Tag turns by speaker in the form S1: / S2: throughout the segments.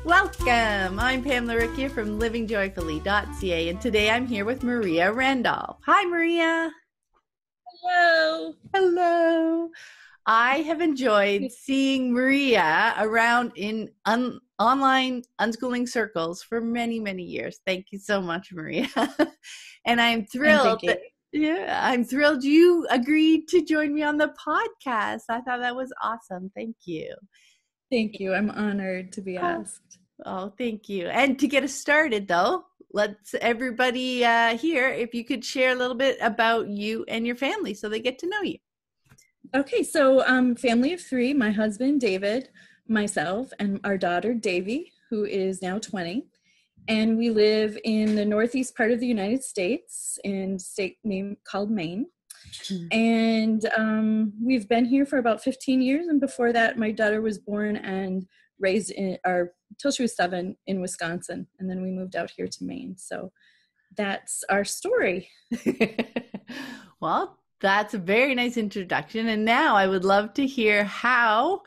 S1: Welcome! I'm Pamela Rickia from livingjoyfully.ca, and today I'm here with Maria Randolph. Hi, Maria.
S2: Hello.
S1: Hello. I have enjoyed seeing Maria around in online unschooling circles for many, many years. Thank you so much, Maria. And I'm thrilled I'm thrilled you agreed to join me on the podcast. I thought that was awesome. Thank you.
S2: Thank you. I'm honored to be asked.
S1: Oh, thank you. And to get us started, though, let's everybody here, if you could share a little bit about you and your family so they get to know you.
S2: Okay, so family of three, my husband, David, myself, and our daughter, Davy, who is now 20. And we live in the northeast part of the United States in a state name called Maine. And we've been here for about 15 years. And before that, my daughter was born and raised till she was 7 in Wisconsin. And then we moved out here to Maine. So that's our story.
S1: Well, that's a very nice introduction. And now I would love to hear how,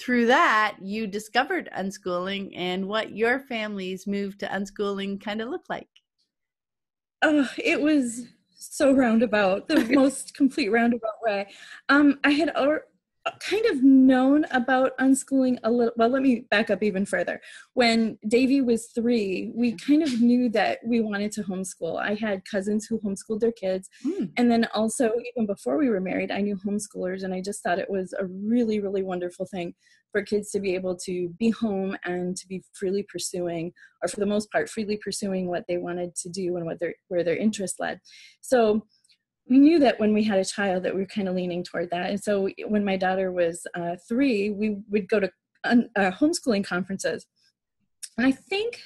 S1: through that, you discovered unschooling and what your family's move to unschooling kind of looked like.
S2: Oh, it was so roundabout, the most complete roundabout way. I had kind of known about unschooling a little. Well, let me back up even further. When Davy was 3, we kind of knew that we wanted to homeschool. I had cousins who homeschooled their kids. And then also, even before we were married, I knew homeschoolers, and I just thought it was a really, really wonderful thing for kids to be able to be home and to be freely pursuing, or for the most part, freely pursuing what they wanted to do and where their interest led. So we knew that when we had a child that we were kind of leaning toward that. And so when my daughter was 3, we would go to homeschooling conferences. And I think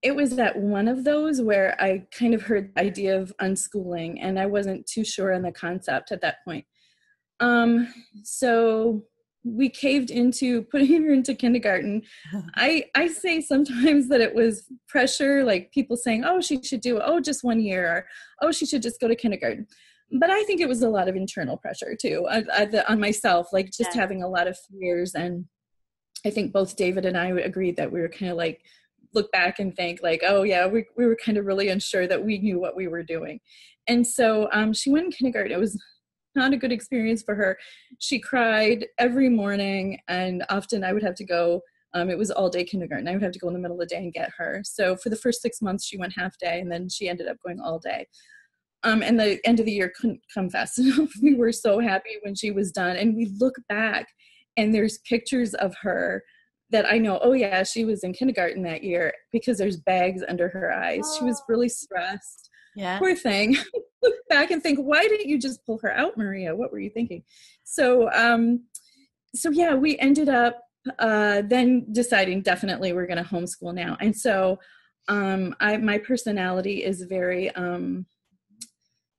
S2: it was at one of those where I kind of heard the idea of unschooling, and I wasn't too sure on the concept at that point. So we caved into putting her into kindergarten. I say sometimes that it was pressure, like people saying, oh, she should do, just 1 year, or, oh, she should just go to kindergarten. But I think it was a lot of internal pressure too, on myself, like just having a lot of fears. And I think both David and I agreed that we were kind of like, look back and think like, oh yeah, we were kind of really unsure that we knew what we were doing. And so she went in kindergarten. It was not a good experience for her. She cried every morning, and often I would have to go. It was all day kindergarten. I would have to go in the middle of the day and get her. So for the first 6 months, she went half day, and then she ended up going all day. And the end of the year couldn't come fast enough. We were so happy when she was done. And we look back, and there's pictures of her that I know, oh yeah, she was in kindergarten that year, because there's bags under her eyes. She was really stressed.
S1: Yeah.
S2: Poor thing. Look back and think, why didn't you just pull her out, Maria? What were you thinking? So yeah, we ended up then deciding definitely we're going to homeschool now. And so my personality is very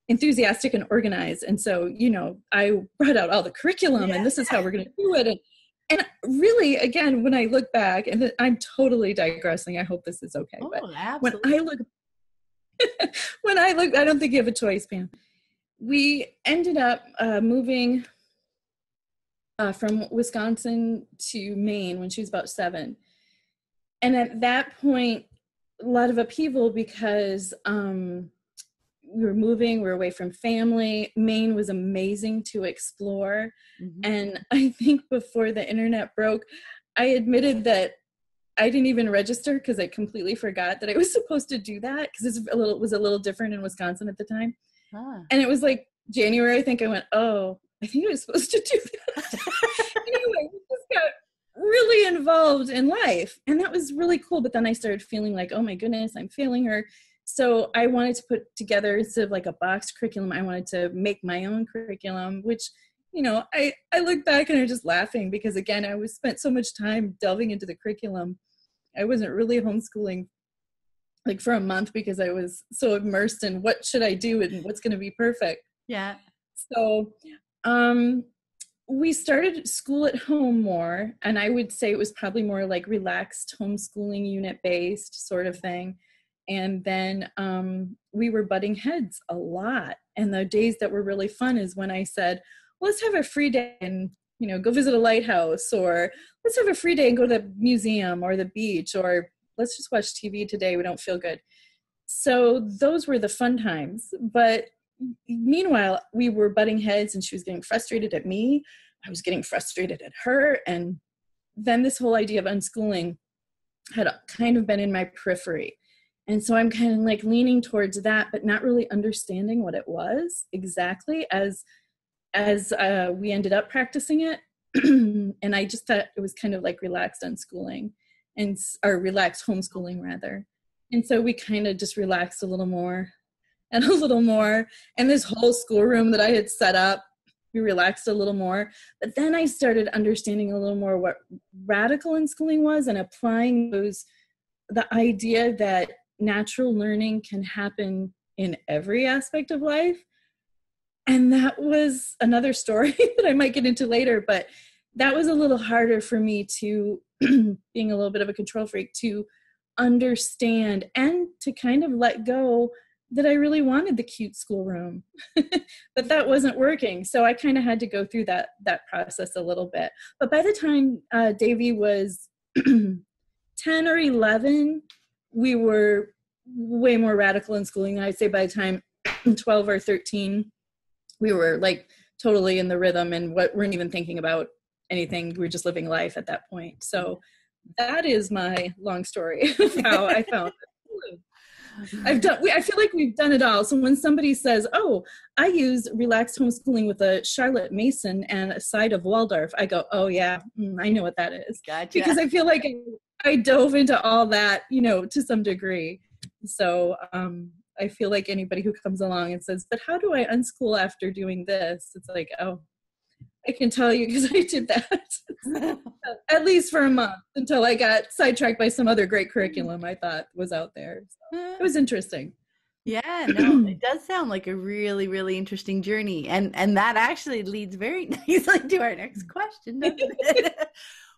S2: enthusiastic and organized. And so, I brought out all the curriculum and this is how we're going to do it. And really, again, when I look back, and I'm totally digressing, I hope this is okay.
S1: Oh,
S2: but
S1: absolutely.
S2: when I look, I don't think you have a choice, Pam. We ended up moving from Wisconsin to Maine when she was about 7. And at that point, a lot of upheaval, because we were moving, we were away from family. Maine was amazing to explore. And I think before the internet broke, I admitted that I didn't even register because I completely forgot that I was supposed to do that, because it was a little different in Wisconsin at the time. And it was like January, I think I went, oh, I think I was supposed to do that. Anyway, we just got really involved in life, and that was really cool. But then I started feeling like, oh my goodness, I'm failing her. So I wanted to put together, instead of like a boxed curriculum, I wanted to make my own curriculum, which, I look back and I'm just laughing, because again, I spent so much time delving into the curriculum. I wasn't really homeschooling like for a month, because I was so immersed in what should I do and what's going to be perfect.
S1: Yeah.
S2: So we started school at home more, and I would say it was probably more like relaxed homeschooling, unit-based sort of thing. And then we were butting heads a lot. And the days that were really fun is when I said, well, let's have a free day and go visit a lighthouse, or let's have a free day and go to the museum or the beach, or let's just watch TV today. We don't feel good. So those were the fun times. But meanwhile, we were butting heads, and she was getting frustrated at me. I was getting frustrated at her. And then this whole idea of unschooling had kind of been in my periphery. And so I'm kind of like leaning towards that, but not really understanding what it was exactly as we ended up practicing it. And I just thought it was kind of like relaxed unschooling, or relaxed homeschooling rather. And so we kind of just relaxed a little more and a little more. And this whole schoolroom that I had set up, we relaxed a little more. But then I started understanding a little more what radical unschooling was, and applying the idea that natural learning can happen in every aspect of life. And that was another story that I might get into later, but that was a little harder for me to, being a little bit of a control freak, to understand and to kind of let go that I really wanted the cute schoolroom, but that wasn't working. So I kind of had to go through that process a little bit. But by the time Davy was 10 or 11, we were way more radical in schooling. I'd say by the time 12 or 13, we were like totally in the rhythm and weren't even thinking about anything. We were just living life at that point. So that is my long story of how I found it. I feel like we've done it all. So when somebody says, oh, I use relaxed homeschooling with a Charlotte Mason and a side of Waldorf, I go, oh yeah, I know what that is.
S1: Gotcha.
S2: Because I feel like I dove into all that, to some degree. So I feel like anybody who comes along and says, but how do I unschool after doing this? It's like, oh, I can tell you because I did that at least for a month until I got sidetracked by some other great curriculum I thought was out there. So it was interesting.
S1: Yeah, no, it does sound like a really, really interesting journey. And that actually leads very nicely to our next question, doesn't it?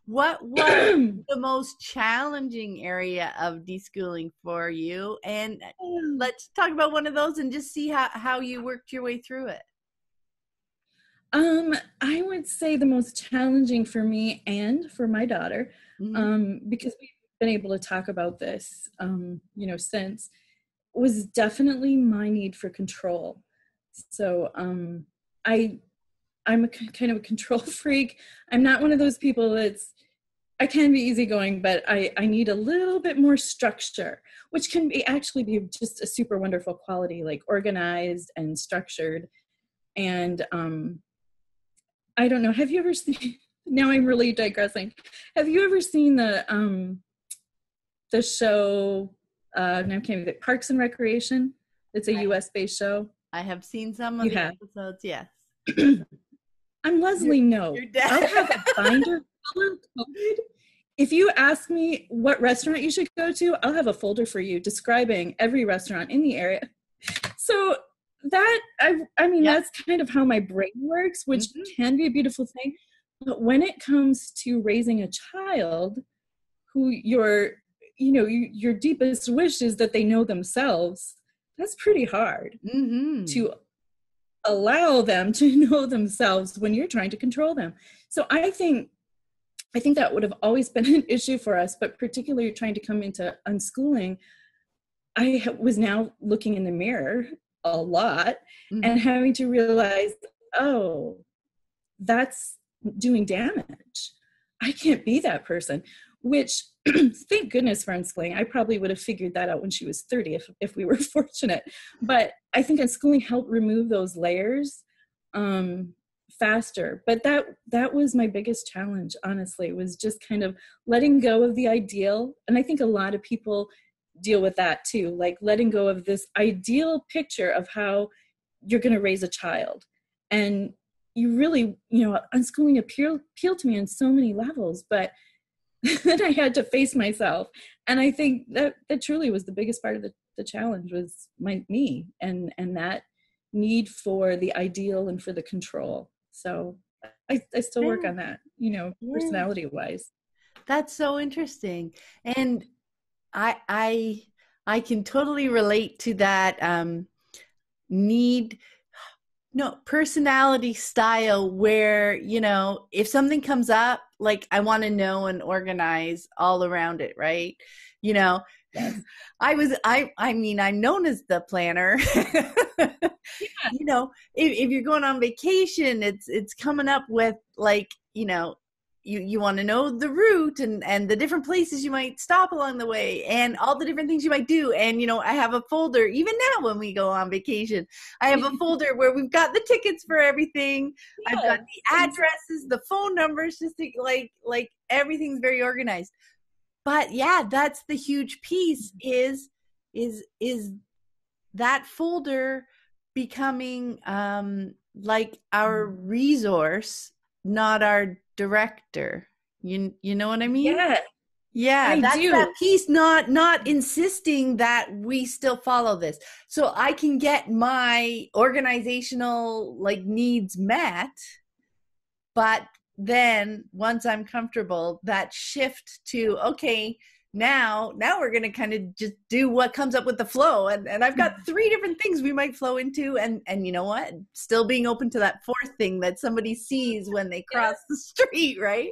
S1: What was the most challenging area of deschooling for you? And let's talk about one of those and just see how you worked your way through it.
S2: I would say the most challenging for me and for my daughter, because we've been able to talk about this, since, was definitely my need for control. So I'm a kind of a control freak. I'm not one of those people I can be easygoing, but I need a little bit more structure, which can actually be just a super wonderful quality, like organized and structured. And I don't know. Have you ever seen? Now I'm really digressing. Have you ever seen the show? Now I can't remember, Parks and Recreation. It's a U.S. based show.
S1: I have seen some of the episodes. Yes.
S2: I'm Leslie Knope. I'll have a binder color-coded. If you ask me what restaurant you should go to, I'll have a folder for you describing every restaurant in the area. So that, I mean, that's kind of how my brain works, which can be a beautiful thing. But when it comes to raising a child who your deepest wish is that they know themselves, that's pretty hard to allow them to know themselves when you're trying to control them. So I think that would have always been an issue for us, but particularly trying to come into unschooling, I was now looking in the mirror a lot and having to realize, oh, that's doing damage. I can't be that person, which thank goodness for unschooling. I probably would have figured that out when she was 30 if we were fortunate. But I think unschooling helped remove those layers faster. But that was my biggest challenge, honestly, was just kind of letting go of the ideal. And I think a lot of people deal with that too, like letting go of this ideal picture of how you're going to raise a child. And you really, unschooling appealed to me on so many levels, but then I had to face myself. And I think that truly was the biggest part of the challenge, was me and that need for the ideal and for the control. So I still work on that, personality wise.
S1: That's so interesting. And I can totally relate to that need. No, personality style where, you know, if something comes up, like I want to know and organize all around it, right? You know,
S2: Yes.
S1: I mean, I'm known as the planner. You know, if you're going on vacation, it's coming up with like, you know, you want to know the route and the different places you might stop along the way and all the different things you might do. And, you know, I have a folder, even now when we go on vacation, I have a folder where we've got the tickets for everything. I've got
S2: Yeah.
S1: the addresses, the phone numbers, just to, like everything's very organized. But yeah, that's the huge piece is that folder becoming like our resource, not our director. You know what I mean?
S2: Yeah,
S1: Yeah,
S2: I
S1: that's that
S2: do.
S1: piece, not insisting that we still follow this. So I can get my organizational like needs met, but then once I'm comfortable, that shift to okay, now we're going to kind of just do what comes up with the flow, and I've got three different things we might flow into, and you know what, still being open to that fourth thing that somebody sees when they cross the street, right?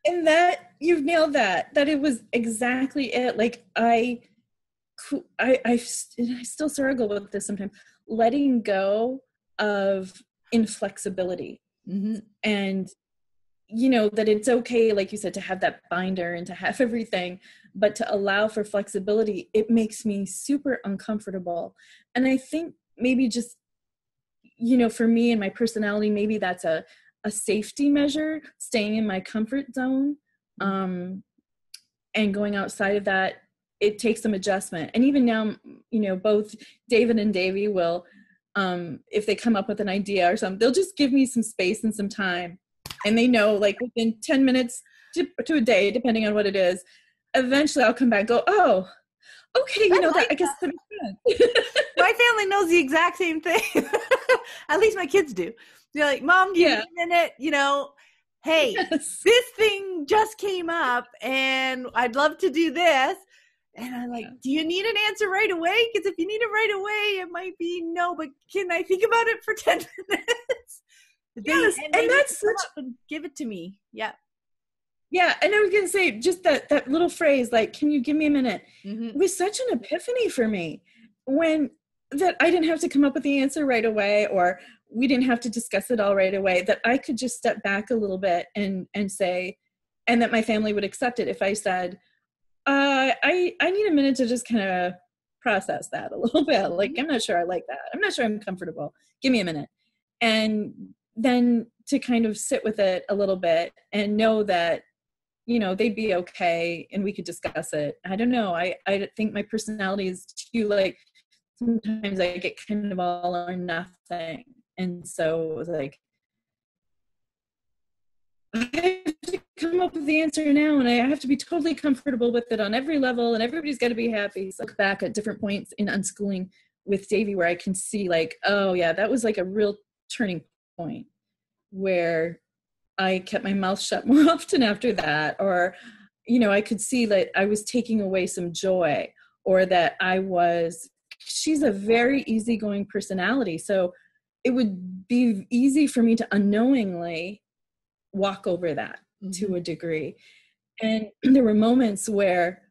S2: And that you've nailed that. That it was exactly it. Like I still struggle with this sometimes. Letting go of inflexibility,
S1: Mm-hmm.
S2: and you know that it's okay, like you said, to have that binder and to have everything, but to allow for flexibility, it makes me super uncomfortable. And I think maybe just, you know, for me and my personality, maybe that's a safety measure, staying in my comfort zone. Um, and going outside of that, it takes some adjustment. And even now, you know, both David and Davy will, if they come up with an idea or something, they'll just give me some space and some time. And they know, like within 10 minutes to a day, depending on what it is, eventually I'll come back and go, oh, okay, you
S1: I
S2: know, that
S1: like
S2: I guess
S1: that.
S2: that makes sense.
S1: My family knows the exact same thing. At least my kids do. They're like, Mom, do you need
S2: Yeah.
S1: a minute? You know, hey,
S2: Yes.
S1: this thing just came up and I'd love to do this. And I'm like,
S2: Yeah.
S1: do you need an answer right away? Because if you need it right away, it might be no, but can I think about it for 10 minutes?
S2: Yes.
S1: They
S2: And
S1: need to
S2: that's
S1: come
S2: such,
S1: up and give it to me. Yeah.
S2: yeah. And I was going to say just that little phrase, like, can you give me a minute,
S1: Mm-hmm.
S2: was such an epiphany for me, when that I didn't have to come up with the answer right away, or we didn't have to discuss it all right away, that I could just step back a little bit and say, and that my family would accept it if I said, I need a minute to just kind of process that a little bit. Like, I'm not sure I like that. I'm not sure I'm comfortable. Give me a minute. And then to kind of sit with it a little bit and know that, you know, they'd be okay and we could discuss it. I don't know. I think my personality is too, like, sometimes I get kind of all or nothing. And so it was like, I have to come up with the answer now, and I have to be totally comfortable with it on every level, and everybody's got to be happy. So I look back at different points in unschooling with Davy where I can see, like, oh yeah, that was like a real turning point where I kept my mouth shut more often after that. Or, you know, I could see that I was taking away some joy, or that she's a very easygoing personality. So it would be easy for me to unknowingly walk over that to a degree. And there were moments where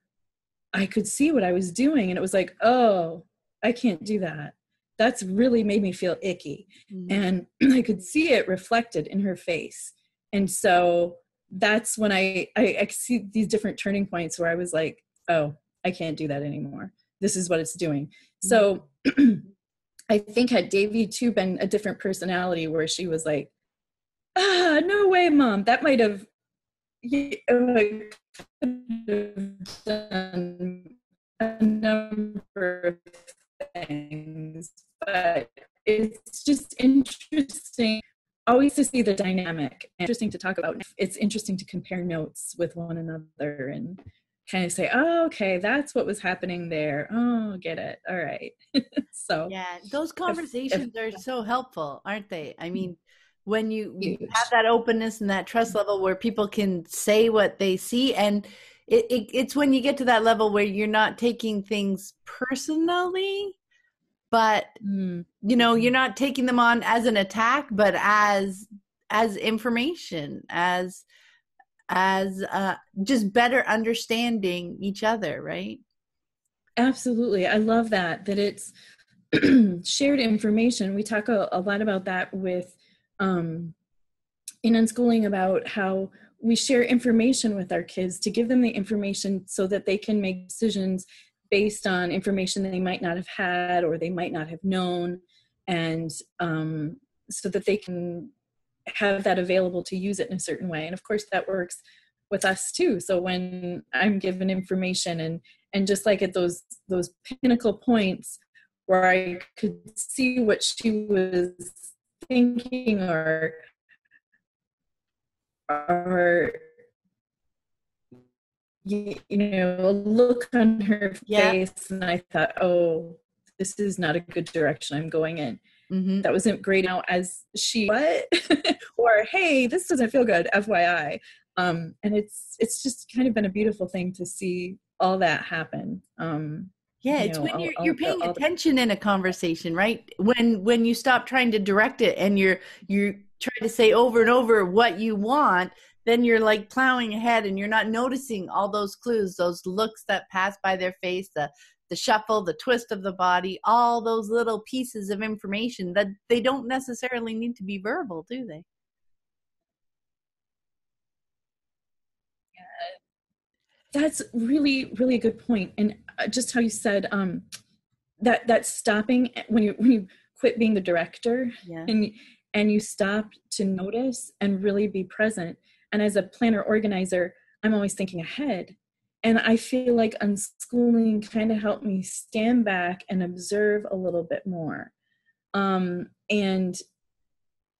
S2: I could see what I was doing, and it was like, oh, I can't do that. That's really made me feel icky.
S1: Mm-hmm.
S2: And I could see it reflected in her face. And so that's when I see these different turning points where I was like, oh, I can't do that anymore. This is what it's doing. So I think had Davy too been a different personality, where she was like, no way, Mom, that might have, done a number of things, but it's just interesting always to see the dynamic. Interesting to talk about. It's interesting to compare notes with one another and kind of say, oh, okay, that's what was happening there. Oh, get it. All right. So
S1: Yeah, those
S2: if
S1: conversations are so helpful, aren't they? I mean, when you have
S2: huge.
S1: that openness and that trust level where people can say what they see, and it's when you get to that level where you're not taking things personally, but
S2: Mm.
S1: you're not taking them on as an attack, but as information, as just better understanding each other, right?
S2: Absolutely. I love that it's shared information. We talk a lot about that with in unschooling, about how we share information with our kids to give them the information so that they can make decisions based on information they might not have had or they might not have known, and so that they can have that available to use it in a certain way. And of course that works with us too. So when I'm given information and just like at those pinnacle points where I could see what she was thinking, or a look on her
S1: Yeah.
S2: face, and I thought, oh, this is not a good direction I'm going in.
S1: Mm-hmm.
S2: That wasn't great. Now, as she, what? Or, hey, this doesn't feel good, FYI. And it's just kind of been a beautiful thing to see all that happen.
S1: Yeah, it's when you're paying attention in a conversation, right? When you stop trying to direct it and you try to say over and over what you want, then you're like plowing ahead and you're not noticing all those clues, those looks that pass by their face, the shuffle, the twist of the body, all those little pieces of information that they don't necessarily need to be verbal, do they?
S2: That's really, really a good point. And just how you said that stopping when you quit being the director,
S1: Yeah.
S2: and you stop to notice and really be present. And as a planner organizer, I'm always thinking ahead. And I feel like unschooling kind of helped me stand back and observe a little bit more. And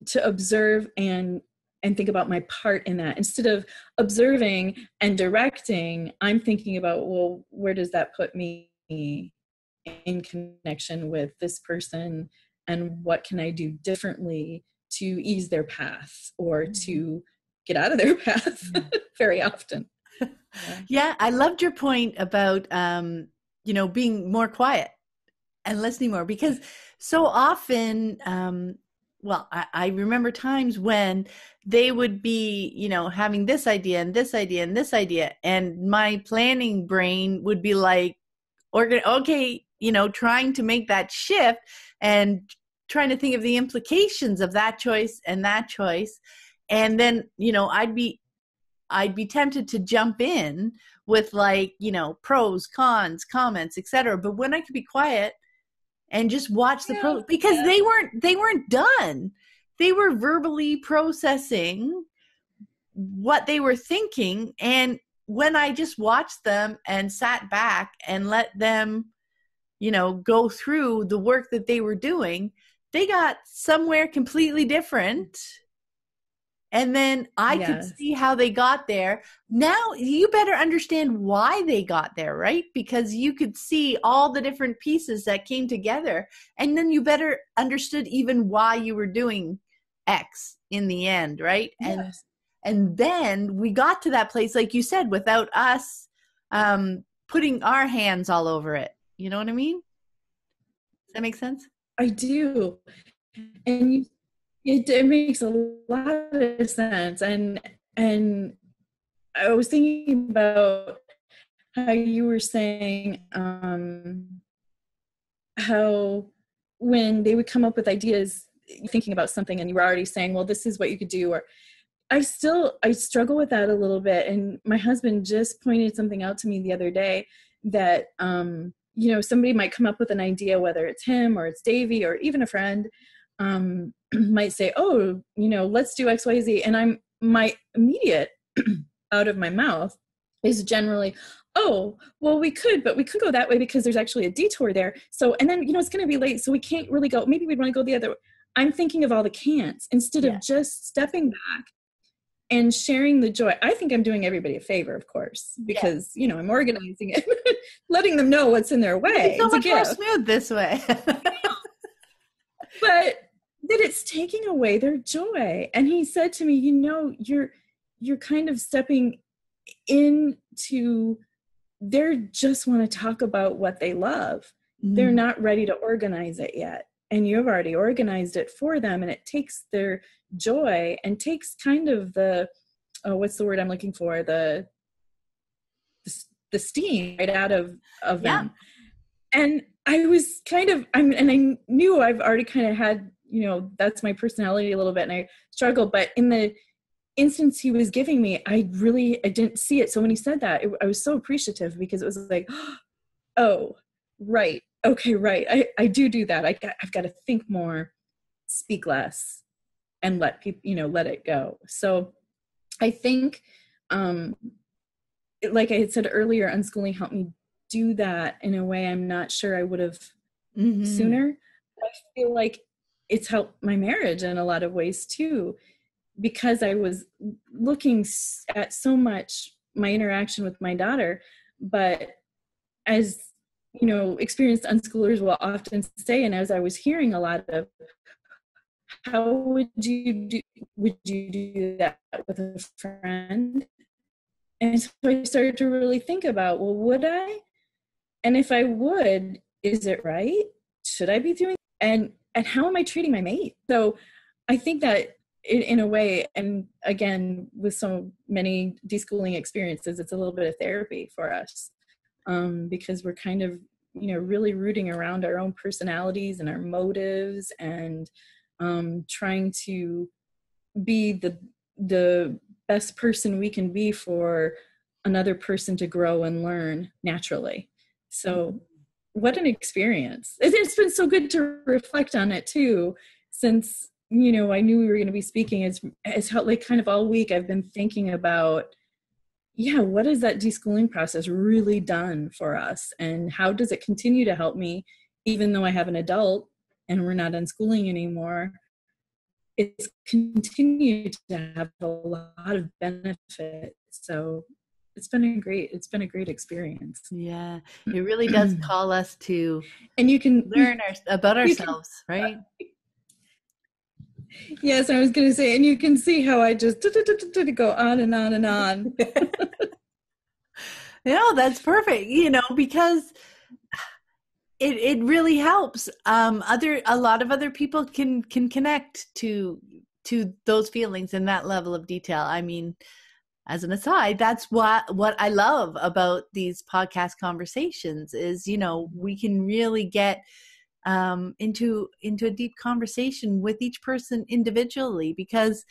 S2: to observe and think about my part in that. Instead of observing and directing, I'm thinking about, well, where does that put me in connection with this person, and what can I do differently to ease their path or to get out of their path very often.
S1: Yeah, I loved your point about being more quiet and listening more, because so often I remember times when they would be, having this idea and this idea and this idea, and my planning brain would be like, okay, trying to make that shift and trying to think of the implications of that choice and that choice. And then, I'd be tempted to jump in with like, pros, cons, comments, etc. But when I could be quiet and just watch the pros, because they weren't done. They were verbally processing what they were thinking. And when I just watched them and sat back and let them, go through the work that they were doing, they got somewhere completely different. And then I could see how they got there. Now you better understand why they got there, right? Because you could see all the different pieces that came together. And then you better understood even why you were doing X in the end, right?
S2: Yes.
S1: And then we got to that place, like you said, without us putting our hands all over it. You know what I mean? Does that make sense?
S2: I do. And it makes a lot of sense. And I was thinking about how you were saying how when they would come up with ideas, thinking about something, and you were already saying, well, this is what you could do. Or I struggle with that a little bit. And my husband just pointed something out to me the other day that, somebody might come up with an idea, whether it's him or it's Davey or even a friend, might say, oh, let's do X, Y, Z. And my immediate out of my mouth is generally, oh, well, we could go that way because there's actually a detour there. So, and then, it's going to be late, so we can't really go. Maybe we'd want to go the other way. I'm thinking of all the can'ts instead of just stepping back and sharing the joy. I think I'm doing everybody a favor, of course, because, I'm organizing it, letting them know what's in their way.
S1: It's so much more smooth this way.
S2: But that it's taking away their joy. And he said to me, you're kind of stepping into, they just want to talk about what they love. they're not ready to organize it yet. And you've already organized it for them, and it takes their joy and takes kind of the, what's the word I'm looking for? The steam right out of them. And I was kind of, and I knew I've already kind of had, that's my personality a little bit, and I struggle. But in the instance he was giving me, I didn't see it. So when he said that, I was so appreciative, because it was like, oh, right. Okay, right. I do that. I've got to think more, speak less, and let people, let it go. So I think, like I had said earlier, unschooling helped me do that in a way I'm not sure I would have sooner. I feel like it's helped my marriage in a lot of ways too, because I was looking at so much my interaction with my daughter. But as experienced unschoolers will often say, and as I was hearing a lot of, how would you do that with a friend? And so I started to really think about, well, would I? And if I would, is it right? Should I be doing? And how am I treating my mate? So I think that in a way, and again, with so many deschooling experiences, it's a little bit of therapy for us, because we're kind of, really rooting around our own personalities and our motives, and trying to be the best person we can be for another person to grow and learn naturally. So what an experience. It's been so good to reflect on it too, since, I knew we were going to be speaking. It's how, like, kind of all week I've been thinking about, what has that deschooling process really done for us? And how does it continue to help me, even though I have an adult and we're not unschooling anymore? It's continued to have a lot of benefit. So it's been a great experience.
S1: Yeah, it really does call us to,
S2: and you can
S1: learn about ourselves, right?
S2: Yes, I was going to say, and you can see how I just go on and on and on.
S1: No, that's perfect. Because it really helps. A lot of other people can connect to those feelings and that level of detail. I mean, as an aside, that's what I love about these podcast conversations is, we can really get into a deep conversation with each person individually, because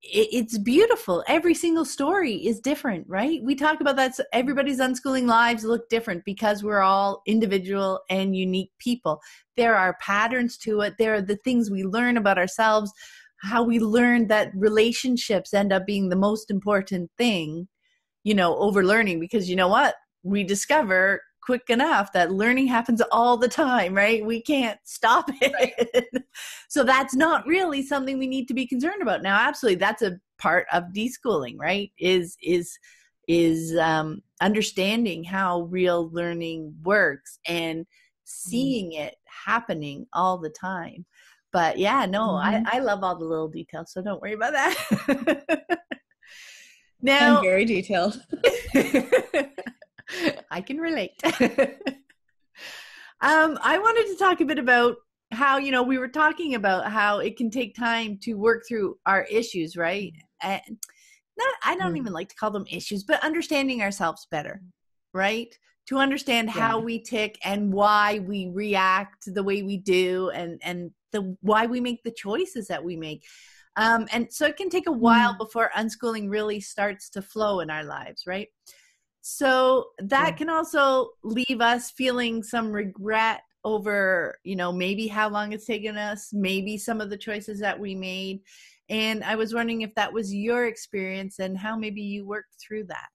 S1: it's beautiful. Every single story is different, right? We talk about that. So everybody's unschooling lives look different because we're all individual and unique people. There are patterns to it. There are the things we learn about ourselves, how we learn that relationships end up being the most important thing, over learning, because you know what? We discover quick enough that learning happens all the time, right? We can't stop it. Right. So that's not really something we need to be concerned about. Now, absolutely, that's a part of deschooling, right? Is understanding how real learning works and seeing it happening all the time. But yeah, no, I love all the little details, so don't worry about that. Now,
S2: I'm very detailed.
S1: I can relate. I wanted to talk a bit about how, we were talking about how it can take time to work through our issues, right? And I don't even like to call them issues, but understanding ourselves better, right? To understand how we tick and why we react the way we do, and why we make the choices that we make. And so it can take a while before unschooling really starts to flow in our lives, right? So that can also leave us feeling some regret over, maybe how long it's taken us, maybe some of the choices that we made. And I was wondering if that was your experience and how maybe you worked through that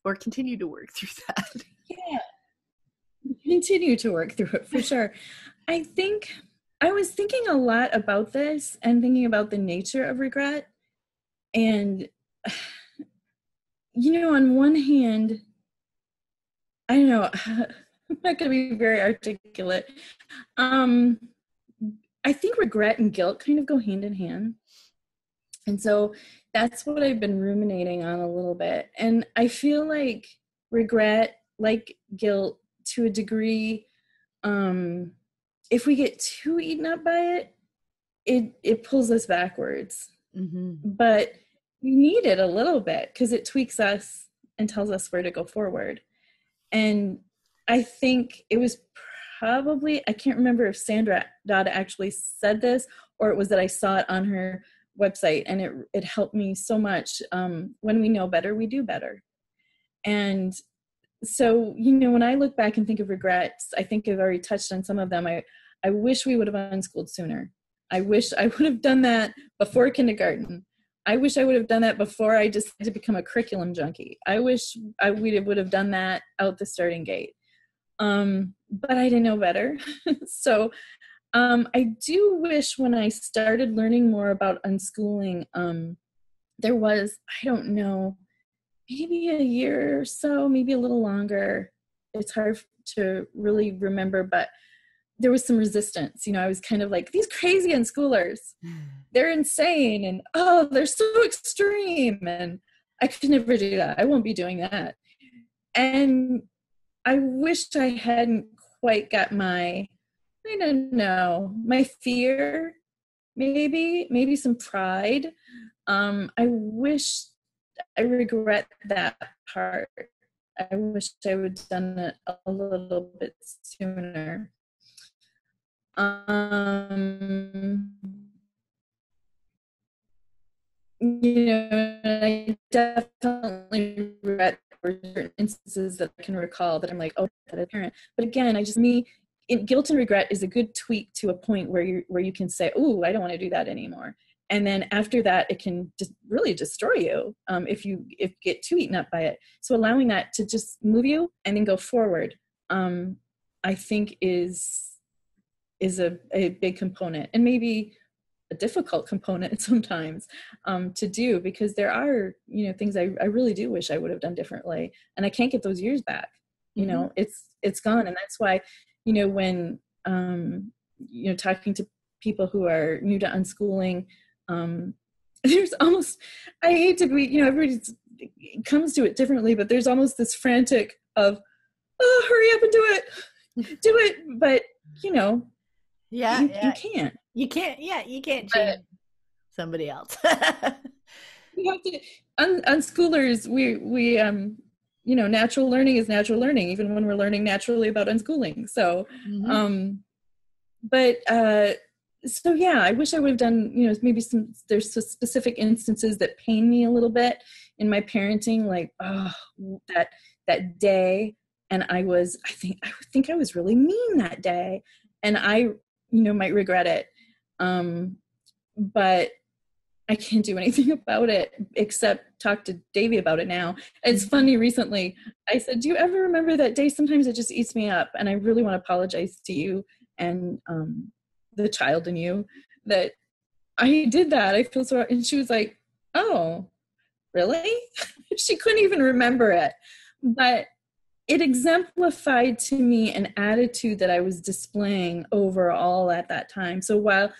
S1: or continue to work through that.
S2: Yeah, continue to work through it for sure. I think I was thinking a lot about this and thinking about the nature of regret. And on one hand, I don't know, I'm not going to be very articulate. I think regret and guilt kind of go hand in hand. And so that's what I've been ruminating on a little bit. And I feel like regret, like guilt to a degree, if we get too eaten up by it pulls us backwards.
S1: Mm-hmm.
S2: But we need it a little bit because it tweaks us and tells us where to go forward. And I think it was probably, I can't remember if Sandra Dodd actually said this or it was that I saw it on her website, and it helped me so much. When we know better, we do better. And so, when I look back and think of regrets, I think I've already touched on some of them. I wish we would have unschooled sooner. I wish I would have done that before kindergarten. I wish I would have done that before I decided to become a curriculum junkie. I wish we would have done that out the starting gate. But I didn't know better. So I do wish when I started learning more about unschooling, there was, I don't know, maybe a year or so, maybe a little longer. It's hard to really remember, but there was some resistance. I was kind of like, these crazy unschoolers, they're insane. And, oh, they're so extreme. And I could never do that. I won't be doing that. And I wished I hadn't quite got my fear, maybe some pride. I regret that part. I wish I would have done it a little bit sooner. I definitely regret certain instances that I can recall that I'm like, oh, that a parent. But again, guilt and regret is a good tweak to a point where you can say, oh, I don't want to do that anymore. And then after that, it can just really destroy you if you get too eaten up by it. So allowing that to just move you and then go forward, I think is a big component, and maybe a difficult component sometimes to do, because there are things I really do wish I would have done differently, and I can't get those years back.
S1: Mm-hmm.
S2: It's gone, and that's why when talking to people who are new to unschooling, there's almost, I hate to be, everybody comes to it differently, but there's almost this frantic of, oh, hurry up and do it. But you can't.
S1: You can't change somebody else.
S2: You have to, unschoolers, we natural learning is natural learning, even when we're learning naturally about unschooling. So, so yeah, I wish I would have done, maybe there's some specific instances that pain me a little bit in my parenting, like, that day. And I think I was really mean that day, and I, might regret it. But I can't do anything about it except talk to Davey about it now. It's funny, recently I said, do you ever remember that day? Sometimes it just eats me up, and I really want to apologize to you and the child in you that I did that. I feel so. And she was like, oh, really? She couldn't even remember it. But it exemplified to me an attitude that I was displaying overall at that time. So while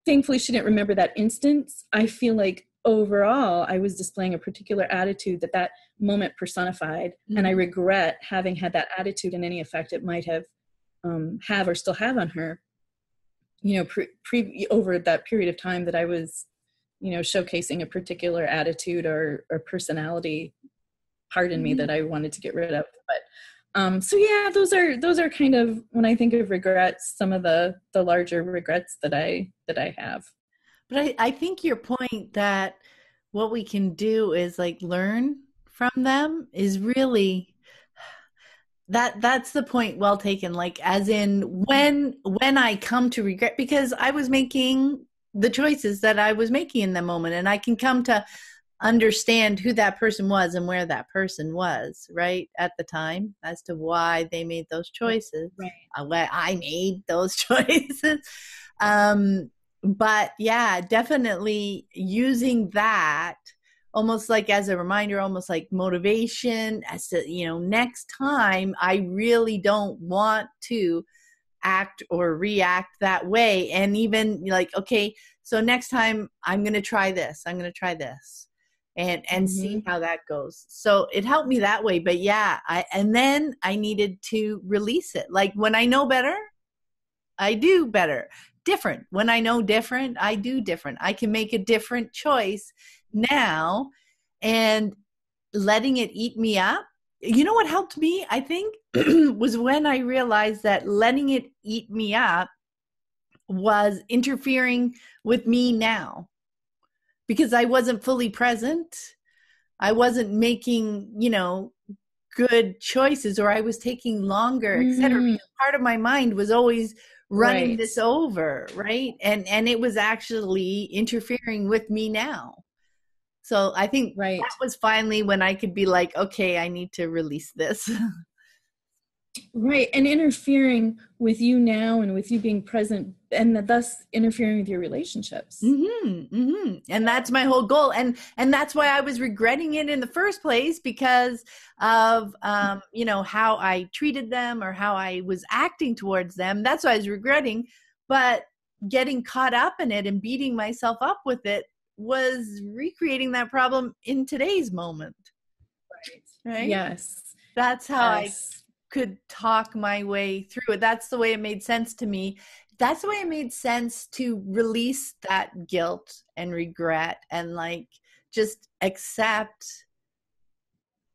S2: thankfully she didn't remember that instance, I feel like overall I was displaying a particular attitude that moment personified. Mm-hmm. And I regret having had that attitude and any effect it might have or still have on her, over that period of time that I was, showcasing a particular attitude or personality part in me that I wanted to get rid of. But so yeah, those are kind of, when I think of regrets, some of the larger regrets that I have.
S1: But I think your point that what we can do is like learn from them is really, that's the point well taken. Like, as in when I come to regret, because I was making the choices that I was making in the moment, and I can come to understand who that person was and where that person was right at the time as to why they made those choices.
S2: Right.
S1: I made those choices. But yeah, definitely using that almost like as a reminder, almost like motivation as to, next time I really don't want to act or react that way. And even like, okay, so next time I'm going to try this. and see how that goes. So it helped me that way. But yeah, and then I needed to release it. Like when I know better, I do better. Different. When I know different, I do different. I can make a different choice now, and letting it eat me up. You know what helped me, I think, was when I realized that letting it eat me up was interfering with me now, because I wasn't fully present. I wasn't making, good choices, or I was taking longer, etc. Because part of my mind was always running this over, right? And it was actually interfering with me now. So I think that was finally when I could be like, okay, I need to release this.
S2: Right. And interfering with you now and with you being present, and thus interfering with your relationships.
S1: And that's my whole goal. And that's why I was regretting it in the first place, because of, how I treated them or how I was acting towards them. That's why I was regretting. But getting caught up in it and beating myself up with it was recreating that problem in today's moment. Right?
S2: Yes.
S1: That's how I could talk my way through it. That's the way it made sense to me. That's the way it made sense to release that guilt and regret, and just accept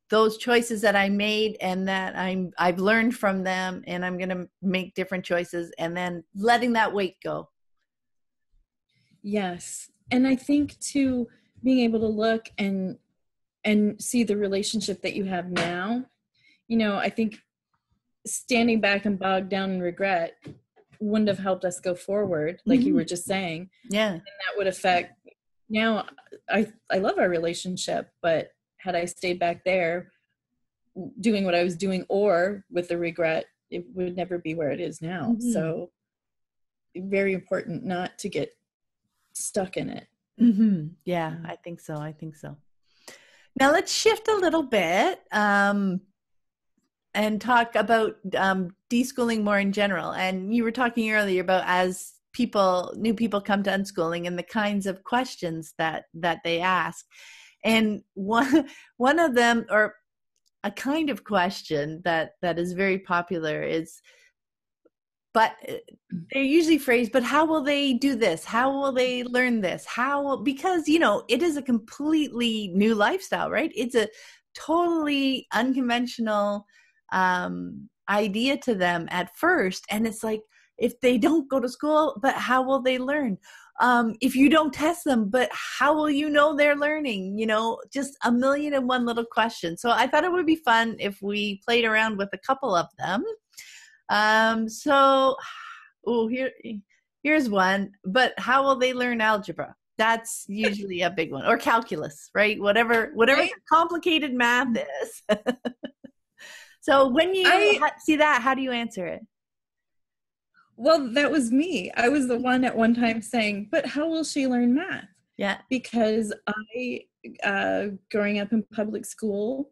S1: those choices that I made, and that I've learned from them, and I'm going to make different choices, and then letting that weight go.
S2: Yes. And I think too, being able to look and see the relationship that you have now, I think standing back and bogged down in regret wouldn't have helped us go forward, like you were just saying.
S1: Yeah.
S2: And that would affect, now I love our relationship, but had I stayed back there doing what I was doing, or with the regret, it would never be where it is now. So very important not to get stuck in it.
S1: Yeah, I think so. Now let's shift a little bit and talk about deschooling more in general. And you were talking earlier about, as new people come to unschooling, and the kinds of questions that they ask. And one of them, or a kind of question that is very popular, is, but they're usually phrased, but how will they do this? How will they learn this? Because, it is a completely new lifestyle, right? It's a totally unconventional idea to them at first. And it's like, if they don't go to school, but how will they learn? If you don't test them, but how will you know they're learning? Just a million and one little questions. So I thought it would be fun if we played around with a couple of them. Here's one, but how will they learn algebra? That's usually a big one. Or calculus, right? Whatever complicated math is. So when you see that, how do you answer it?
S2: Well, that was me. I was the one at one time saying, but how will she learn math?
S1: Yeah.
S2: Because growing up in public school,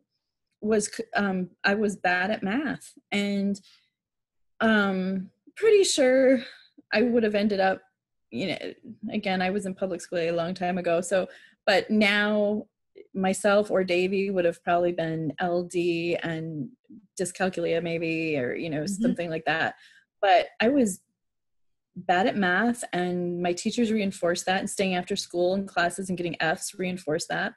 S2: I was bad at math, and pretty sure I would have ended up, again, I was in public school a long time ago. So, but now myself or Davey would have probably been LD and dyscalculia maybe, or, something like that. But I was bad at math, and my teachers reinforced that, and staying after school in classes and getting Fs reinforced that.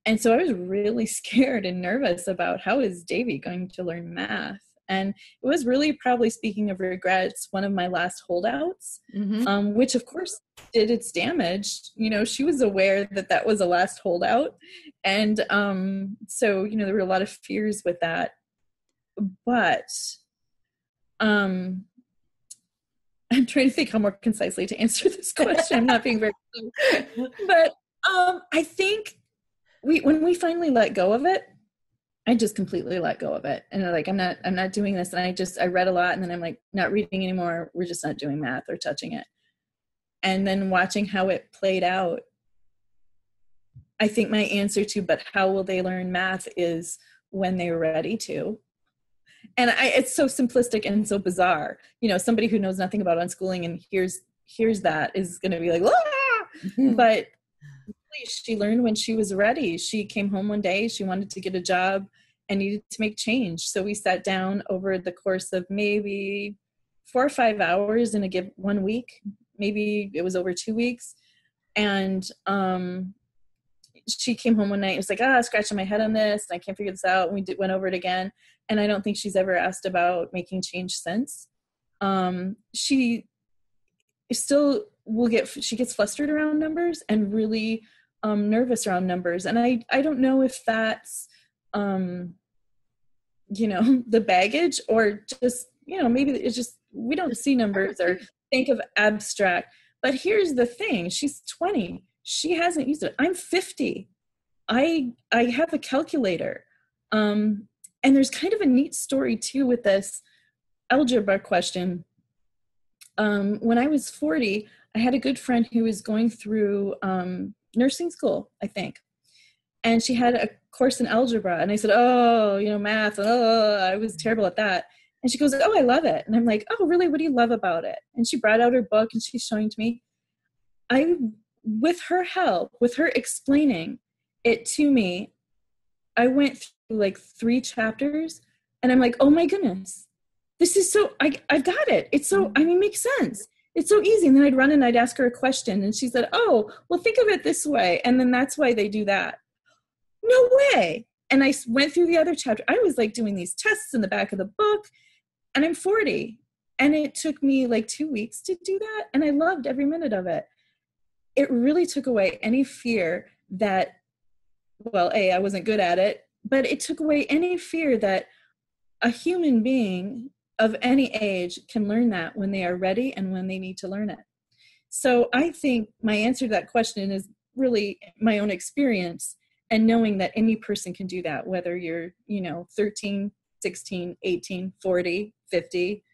S2: And so I was really scared and nervous about, how is Davey going to learn math? And it was really, probably, speaking of regrets, one of my last holdouts, which of course did its damage. She was aware that was a last holdout. And so, there were a lot of fears with that. But I'm trying to think how more concisely to answer this question. I'm not being very clear. But I think when we finally let go of it, I just completely let go of it. And I'm not doing this. And I read a lot, and then I'm like, not reading anymore. We're just not doing math or touching it. And then watching how it played out, I think my answer to, but how will they learn math, is when they're ready to. And it's so simplistic and so bizarre. Somebody who knows nothing about unschooling and hears that is going to be like, ah! But she learned when she was ready. She came home one day, she wanted to get a job and needed to make change. So we sat down over the course of maybe 4 or 5 hours in a give 1 week. Maybe it was over 2 weeks. And she came home one night. It was like, scratching my head on this. And I can't figure this out. And we went over it again. And I don't think she's ever asked about making change since. She still she gets flustered around numbers and really nervous around numbers. And I don't know if that's, the baggage, or just, maybe it's just, we don't see numbers or think of abstract. But here's the thing. She's 20. She hasn't used it. I'm 50. I have a calculator. And there's kind of a neat story too with this algebra question. When I was 40, I had a good friend who was going through nursing school, I think. And she had a course in algebra. And I said, math. I was terrible at that. And she goes, I love it. And I'm like, oh, really? What do you love about it? And she brought out her book and she's showing to me. With her help, with her explaining it to me, I went through like 3 chapters and I'm like, oh my goodness, this is so, I've got it. It's so, it makes sense. It's so easy. And then I'd run and I'd ask her a question and she said, oh, well, think of it this way. And then that's why they do that. No way. And I went through the other chapter. I was like doing these tests in the back of the book, and I'm 40. And it took me like 2 weeks to do that. And I loved every minute of it. It really took away any fear that, well, I wasn't good at it, but it took away any fear that a human being of any age can learn that when they are ready and when they need to learn it. So I think my answer to that question is really my own experience and knowing that any person can do that, whether you're, 13, 16, 18, 40, 50,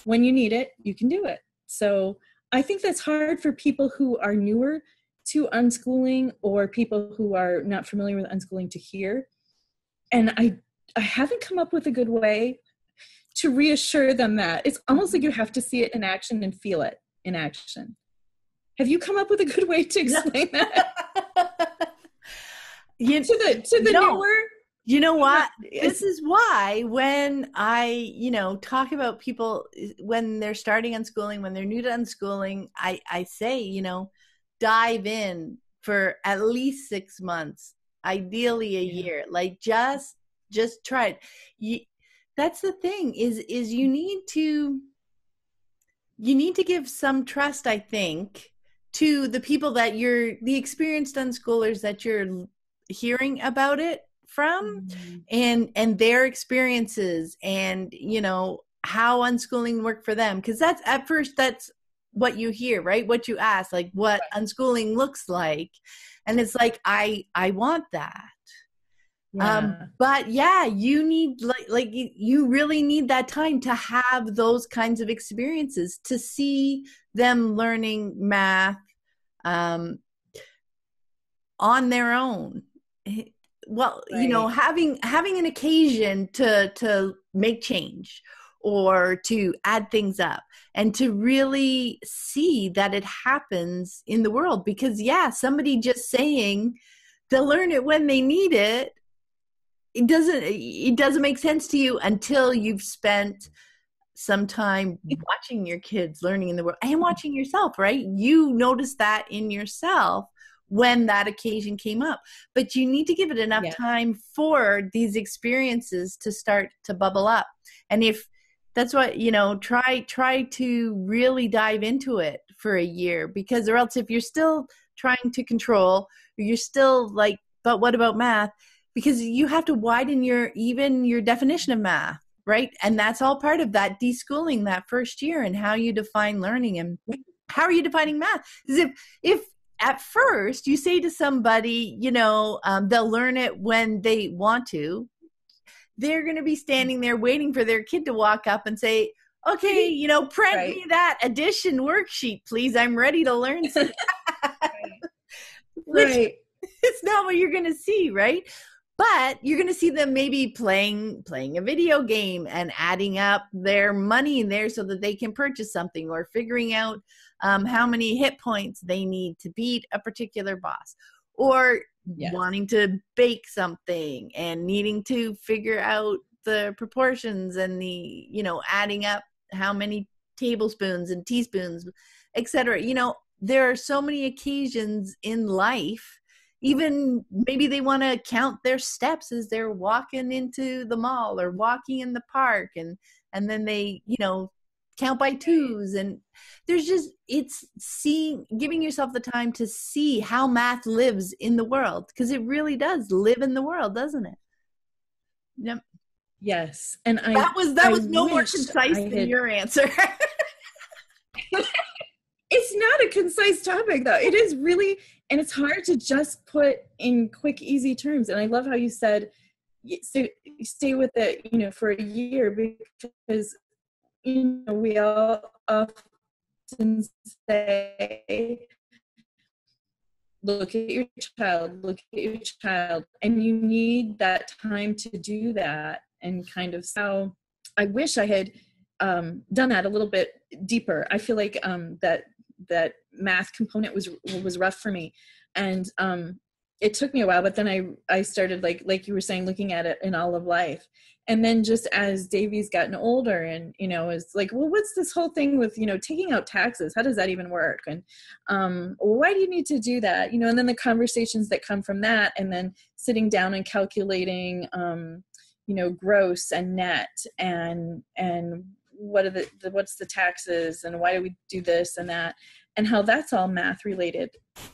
S2: when you need it, you can do it. So I think that's hard for people who are newer to unschooling or people who are not familiar with unschooling to hear. And I haven't come up with a good way to reassure them that. It's almost like you have to see it in action and feel it in action. Have you come up with a good way to explain that? To the newer?
S1: You know what? This is why when I, talk about people when they're starting unschooling, when they're new to unschooling, I say, dive in for at least 6 months, ideally a year. Like just try it. That's the thing is you need to give some trust, I think, to the people that the experienced unschoolers that you're hearing about it from, and their experiences and how unschooling worked for them, because that's at first that's what you hear, right? What you ask, like what unschooling looks like, and it's like I want that. But yeah, you need you really need that time to have those kinds of experiences to see them learning math on their own. Well, having an occasion to make change or to add things up and to really see that it happens in the world. Because somebody just saying they'll learn it when they need it, it doesn't make sense to you until you've spent some time watching your kids learning in the world and watching yourself, right? You notice that in yourself when that occasion came up, but you need to give it enough time for these experiences to start to bubble up. And if that's what, try to really dive into it for a year, because or else if you're still trying to control, or you're still like, but what about math? Because you have to widen your definition of math, right? And that's all part of that deschooling that first year and how you define learning and how are you defining math? Because if at first you say to somebody, they'll learn it when they want to, they're going to be standing there waiting for their kid to walk up and say, okay, print me that addition worksheet, please. I'm ready to learn. Right. It's not what you're going to see, right? But you're going to see them maybe playing a video game and adding up their money in there so that they can purchase something, or figuring out how many hit points they need to beat a particular boss. or
S2: Yes.
S1: wanting to bake something and needing to figure out the proportions and the, adding up how many tablespoons and teaspoons, etc. There are so many occasions in life. Even maybe they want to count their steps as they're walking into the mall or walking in the park, and then they, count by twos. And there's just, it's giving yourself the time to see how math lives in the world, because it really does live in the world, doesn't it? Yep.
S2: Yes. And
S1: that was no more concise than your answer.
S2: It's not a concise topic, though. It is really, and it's hard to just put in quick, easy terms. And I love how you said, stay with it, for a year, because, we all often say, look at your child, and you need that time to do that. And kind of, so I wish I had done that a little bit deeper. I feel like that math component was rough for me, and it took me a while. But then I started, like you were saying, looking at it in all of life. And then just as Davey's gotten older, and is like, well, what's this whole thing with taking out taxes? How does that even work? And why do you need to do that? And then the conversations that come from that, and then sitting down and calculating gross and net, and what's the taxes, and why do we do this and that, and how that's all math related.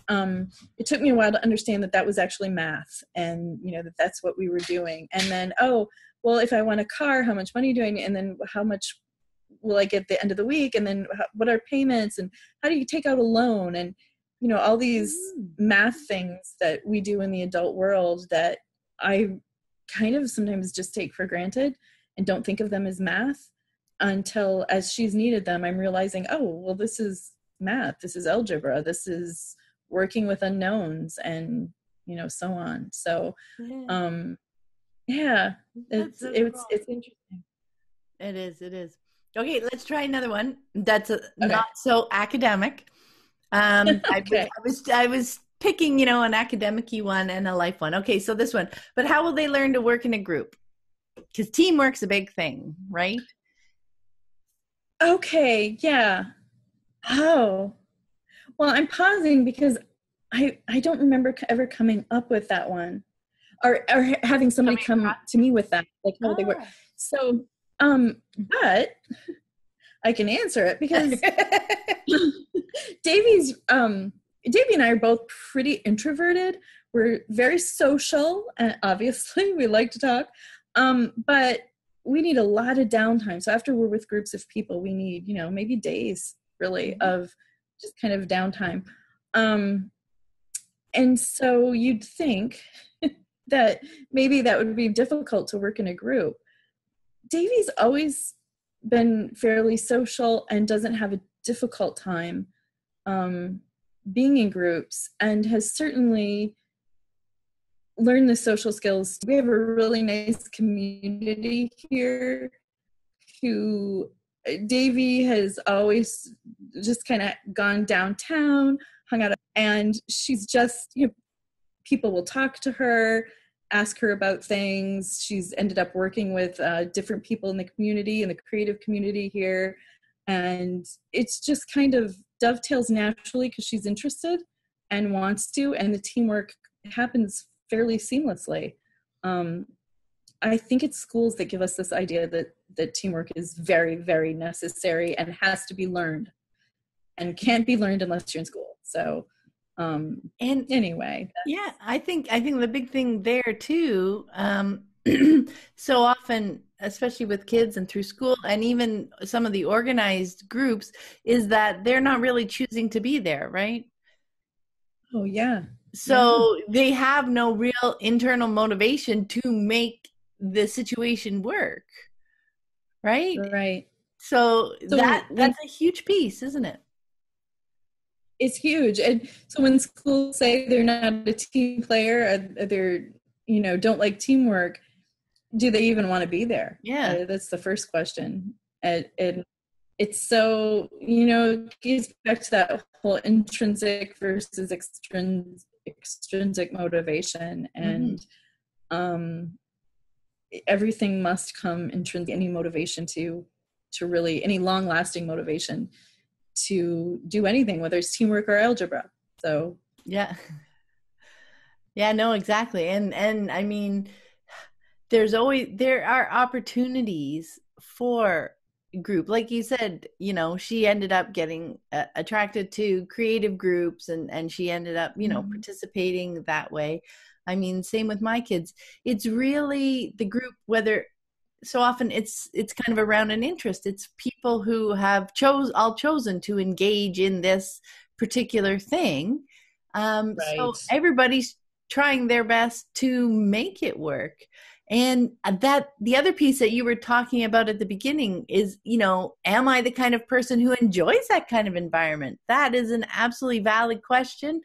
S2: It took me a while to understand that was actually math, and that's what we were doing. And then, well, if I want a car, how much money do I need? And then how much will I get at the end of the week? And then what are payments? And how do you take out a loan? And all these math things that we do in the adult world that I kind of sometimes just take for granted and don't think of them as math, until as she's needed them, I'm realizing, oh, well, this is math, this is algebra, this is working with unknowns, and so on. So yeah, it's interesting.
S1: It is. Okay, let's try another one that's
S2: Okay.
S1: not so academic.
S2: Okay.
S1: I was picking, an academic-y one and a life one. Okay, so this one. But how will they learn to work in a group? Because teamwork's a big thing, right?
S2: Okay, yeah. Oh, well, I'm pausing because I don't remember ever coming up with that one, or having somebody come to me with that, like how they work. So, but I can answer it because Davey and I are both pretty introverted. We're very social, and obviously we like to talk, but we need a lot of downtime. So after we're with groups of people, we need, maybe days really of just kind of downtime. And so you'd think that maybe that would be difficult to work in a group. Davey's always been fairly social and doesn't have a difficult time being in groups, and has certainly learned the social skills. We have a really nice community here who Davey has always just kind of gone downtown, hung out, and she's just, people will talk to her, ask her about things. She's ended up working with different people in the community, in the creative community here. And it's just kind of dovetails naturally because she's interested and wants to, and the teamwork happens fairly seamlessly. I think it's schools that give us this idea that teamwork is very, very necessary and has to be learned, and can't be learned unless you're in school. So, and anyway,
S1: yeah, I think the big thing there too, so often, especially with kids and through school, and even some of the organized groups, is that they're not really choosing to be there, right?
S2: Oh yeah.
S1: So they have no real internal motivation to make the situation work, right?
S2: Right.
S1: So that's a huge piece, isn't it?
S2: It's huge. And so when schools say they're not a team player, or they're, don't like teamwork, do they even want to be there?
S1: Yeah.
S2: That's the first question. And it's so, it gets back to that whole intrinsic versus extrinsic motivation, and everything must come intrinsic, any motivation to really, any long-lasting motivation to do anything, whether it's teamwork or algebra. So
S1: yeah. Yeah, no, exactly. And I mean, there are opportunities for group. Like you said, you know, she ended up getting attracted to creative groups, and she ended up, you know, participating that way. I mean, same with my kids. It's really the group, whether so often it's kind of around an interest. It's people who have chosen to engage in this particular thing. So
S2: right.
S1: everybody's trying their best to make it work. And that the other piece that you were talking about at the beginning is, you know, am I the kind of person who enjoys that kind of environment? That is an absolutely valid question,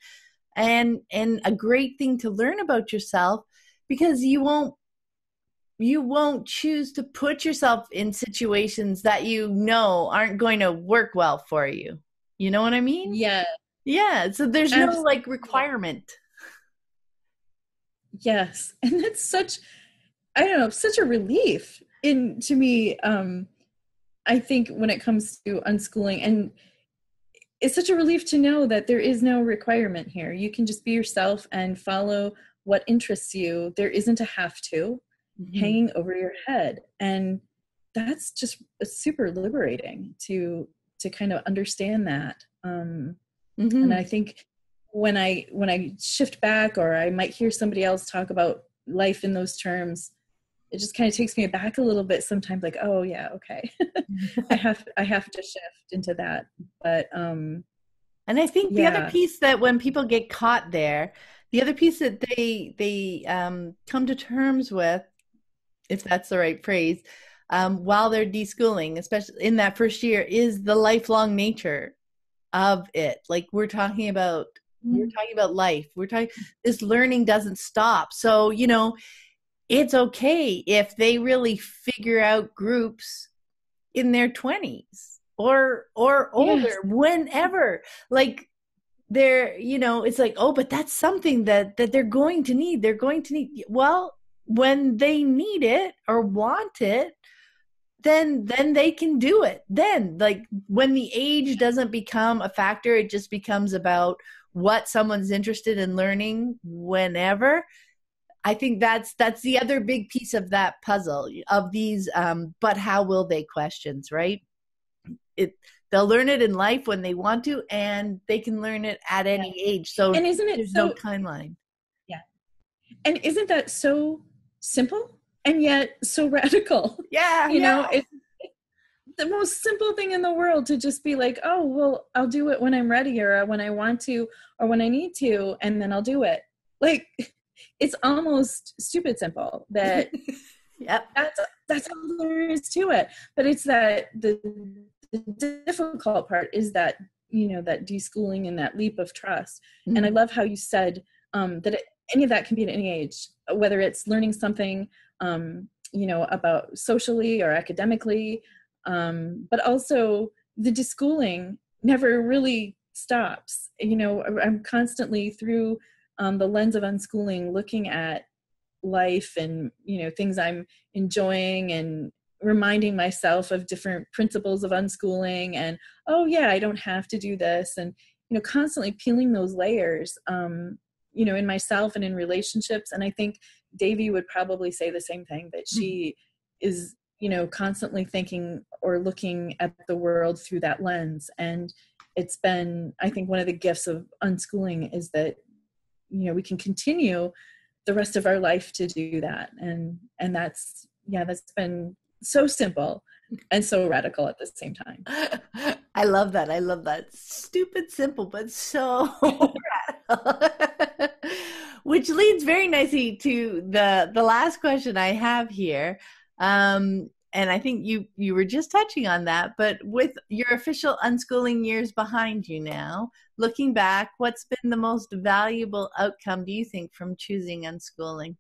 S1: and a great thing to learn about yourself, because you won't choose to put yourself in situations that you know aren't going to work well for you. You know what I mean?
S2: Yeah,
S1: Yeah. So there's no
S2: absolutely.
S1: like requirement.
S2: Yes. And that's such, I don't know, such a relief to me. I think when it comes to unschooling, and it's such a relief to know that there is no requirement here. You can just be yourself and follow what interests you. There isn't a have to hanging over your head. And that's just super liberating to kind of understand that. And I think when I shift back, or I might hear somebody else talk about life in those terms, it just kind of takes me back a little bit sometimes, like, oh yeah, okay. I have to shift into that. But
S1: and I think the other piece that when people get caught there, the other piece that they come to terms with, if that's the right phrase, while they're deschooling, especially in that first year, is the lifelong nature of it. Like we're talking about life. This learning doesn't stop. So, you know, it's okay if they really figure out groups in their 20s or older,
S2: yes.
S1: whenever. Like they're, you know, it's like, oh, but that's something that they're going to need. They're going to need. Well, when they need it or want it, then they can do it. Then, like, when the age doesn't become a factor, it just becomes about what someone's interested in learning whenever. I think that's the other big piece of that puzzle of these but how will they questions, right? They'll learn it in life when they want to, and they can learn it at any age. So
S2: and isn't it
S1: there's
S2: so,
S1: no timeline.
S2: yeah. And isn't that so simple and yet so radical?
S1: Yeah.
S2: You know, it's the most simple thing in the world to just be like, oh, well, I'll do it when I'm ready, or when I want to, or when I need to, and then I'll do it. Like, it's almost stupid simple that
S1: yep.
S2: That's all there is to it. But it's that the difficult part is that, you know, that deschooling and that leap of trust. And I love how you said that any of that can be at any age, whether it's learning something, you know, about socially or academically, but also the deschooling never really stops. You know, I'm constantly through the lens of unschooling looking at life and, you know, things I'm enjoying, and reminding myself of different principles of unschooling, and, oh yeah, I don't have to do this. And, you know, constantly peeling those layers, you know, in myself and in relationships. And I think Davy would probably say the same thing, that she is, you know, constantly thinking or looking at the world through that lens. And it's been, I think, one of the gifts of unschooling is that, you know, we can continue the rest of our life to do that. And that's been so simple and so radical at the same time.
S1: I love that. I love that. Stupid simple, but so radical. Which leads very nicely to the last question I have here. And I think you were just touching on that, but with your official unschooling years behind you now, looking back, what's been the most valuable outcome, do you think, from choosing unschooling?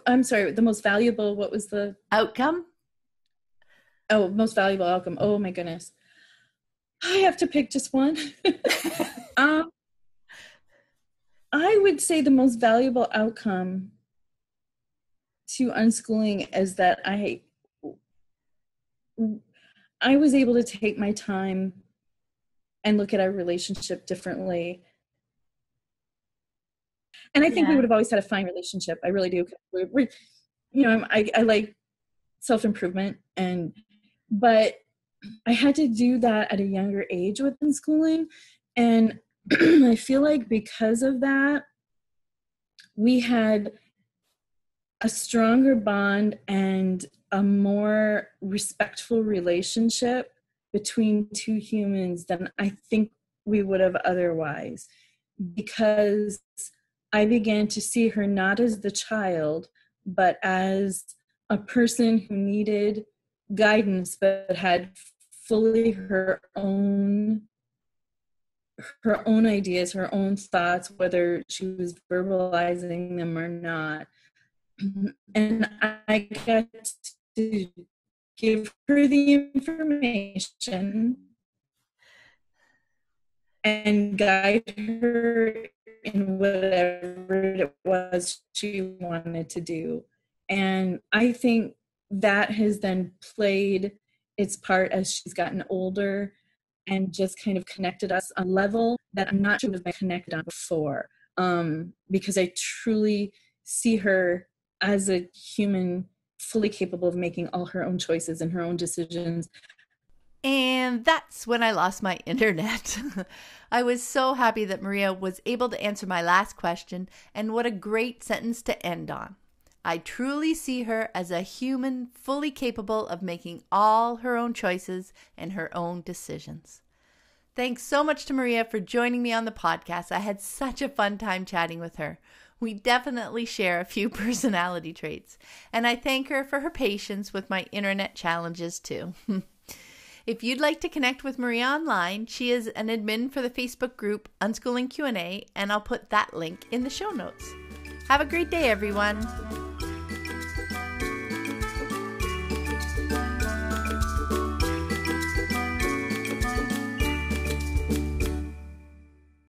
S2: I'm sorry, the most valuable, what was the
S1: outcome?
S2: Oh, most valuable outcome. Oh my goodness. I have to pick just one. I would say the most valuable outcome to unschooling is that I was able to take my time and look at our relationship differently. And I think we would have always had a fine relationship. I really do. We're I like self-improvement, but I had to do that at a younger age with unschooling. And I feel like because of that, we had a stronger bond and a more respectful relationship between two humans than I think we would have otherwise, because I began to see her not as the child, but as a person who needed guidance, but had fully her own ideas, her own thoughts, whether she was verbalizing them or not. And I got to give her the information and guide her in whatever it was she wanted to do. And I think that has then played its part as she's gotten older and just kind of connected us on a level that I'm not sure would have been connected on before. Because I truly see her as a human fully capable of making all her own choices and her own decisions.
S1: And that's when I lost my internet. I was so happy that Maria was able to answer my last question, and what a great sentence to end on. I truly see her as a human fully capable of making all her own choices and her own decisions. Thanks so much to Maria for joining me on the podcast. I had such a fun time chatting with her. We definitely share a few personality traits, and I thank her for her patience with my internet challenges too. If you'd like to connect with Maria online, she is an admin for the Facebook group Unschooling Q&A, and I'll put that link in the show notes. Have a great day, everyone.